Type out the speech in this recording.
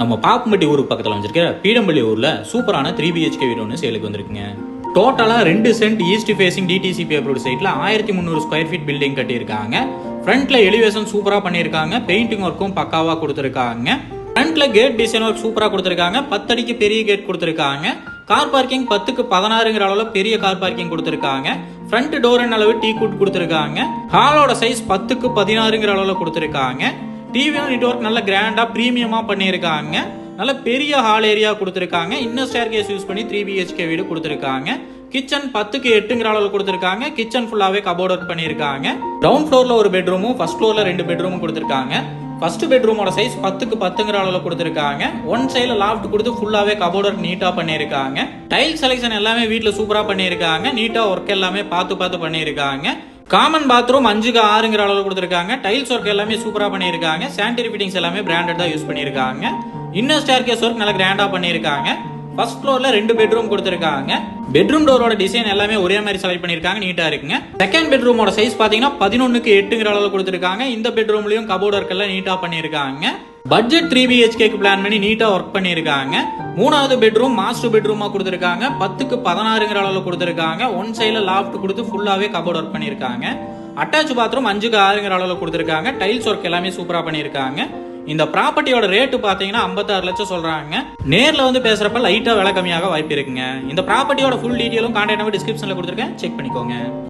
நம்ம பாப்பம்பட்டி ஊருக்கு பக்கத்தில் வச்சிருக்க பீடம்பள்ளி ஊர்ல சூப்பரான 3BHK வீடு ஒன்று சேலுக்கு வந்திருக்குங்க. டோட்டலா 2 cent east facing DTCP approved சைட்ல 1300 ஸ்கொயர் ஃபீட் பில்டிங் கட்டியிருக்காங்க. ஃப்ரண்ட்ல எலிவேஷன் சூப்பரா பண்ணியிருக்காங்க. பெயிண்டிங் ஒர்க்கும் பக்காவா கொடுத்துருக்காங்க. ஃப்ரண்ட்ல கேட் டிசைன் ஒர்க் சூப்பரா கொடுத்துருக்காங்க. 10 அடிக்கு பெரிய கேட் கொடுத்துருக்காங்க. கார் பார்க்கிங் 10க்கு 16ங்கிற அளவுல பெரிய கார் பார்க்கிங் கொடுத்துருக்காங்க. ஃப்ரண்ட் டோர் அளவு டீ குட் கொடுத்துருக்காங்க. ஹாலோட சைஸ் 10க்கு 16ங்கிற அளவுல கொடுத்துருக்காங்க. டிவி நெட்வொர்க் நல்ல கிராண்டா பிரீமியமா பண்ணியிருக்காங்க. நல்ல பெரிய ஹால் ஏரியா கொடுத்துருக்காங்க. இன்னர் ஸ்டேர் கேஸ் யூஸ் பண்ணி 3BHK வீடு கொடுத்துருக்காங்க. கிச்சன் 10க்கு 8ங்கிற அளவுல கொடுத்துருக்காங்க. கிச்சன் ஃபுல்லாவே கபோர்ட் ஒர்க் பண்ணியிருக்காங்க. கிரவுண்ட் ஃப்ளோர்ல ஒரு பெட்ரூமும் ஃபர்ஸ்ட் ஃப்ளோர்ல 2 பெட்ரூமும் கொடுத்துருக்காங்க. ஃபர்ஸ்ட் பெட்ரூமோட சைஸ் 10க்கு 10ங்கிற அளவுல கொடுத்துருக்காங்க. ஒன் சைடுல லாஃப்ட் கொடுத்து ஃபுல்லாவே கபோர்ட் ஒர்க் நீட்டா பண்ணியிருக்காங்க. டைல் செலக்ஷன் எல்லாமே வீட்ல சூப்பரா பண்ணியிருக்காங்க. நீட்டா ஒர்க் எல்லாமே பார்த்து பண்ணியிருக்காங்க. காமன் பாத்ரூம் 5க்கு 6ங்கிற அளவுல கொடுத்துருக்காங்க. டைல்ஸ் ஒர்க் எல்லாமே சூப்பரா பண்ணியிருக்காங்க. சானிட்டரி ஃபிட்டிங்ஸ் எல்லாமே பிராண்டட் தான் யூஸ் பண்ணியிருக்காங்க. இன்னர் ஸ்டேர் கேஸ் ஒர்க் நல்லா கிராண்டா பண்ணியிருக்காங்க. ஃபர்ஸ்ட் ஃப்ளோர்ல 2 பெட்ரூம் கொடுத்துருக்காங்க. பெட்ரூம் டோரோட டிசைன் எல்லாமே ஒரே மாதிரி செலக்ட் பண்ணிருக்காங்க. நீட்டா இருக்குங்க. செகண்ட் பெட்ரூமோட சைஸ் பாத்தீங்கன்னா 11க்கு 8ங்கிற அளவுல கொடுத்துருக்காங்க. இந்த பெட்ரூம்லயும் கபோர்ட் ஒர்க் எல்லாம் நீட்டா பண்ணிருக்காங்க. பட்ஜெட் 3BHKக்கு பிளான் பண்ணி நீட்டா ஒர்க் பண்ணிருக்காங்க. மூணாவது பெட்ரூம் மாஸ்டர் பெட்ரூமா கொடுத்துருக்காங்க. 10க்கு 16ங்கிற அளவுல கொடுத்துருக்காங்க. ஒன் சைடுல லாஃப்ட் கொடுத்து ஃபுல்லாவே கபோர்ட் ஒர்க் பண்ணிருக்காங்க. அட்டாச் பாத்ரூம் 5க்கு 6ங்கிற அளவுல கொடுத்துருக்காங்க. டைல்ஸ் ஒர்க் எல்லாமே சூப்பரா பண்ணிருக்காங்க. இந்த ப்ராப்பர்ட்டியோட ரேட்டு பாத்தீங்கன்னா 56 லட்சம் சொல்றாங்க. நேர்ல வந்து பேசுறப்ப லைட்டா விலை கம்மியாக வாய்ப்பு இருக்குங்க. இந்த ப்ராப்பர்ட்டியோட ஃபுல் டீடைலும் கான்டாக்ட் நம்பர் டிஸ்கிரிப்ஷன்ல கொடுத்துருக்கேன், செக் பண்ணிக்கோங்க.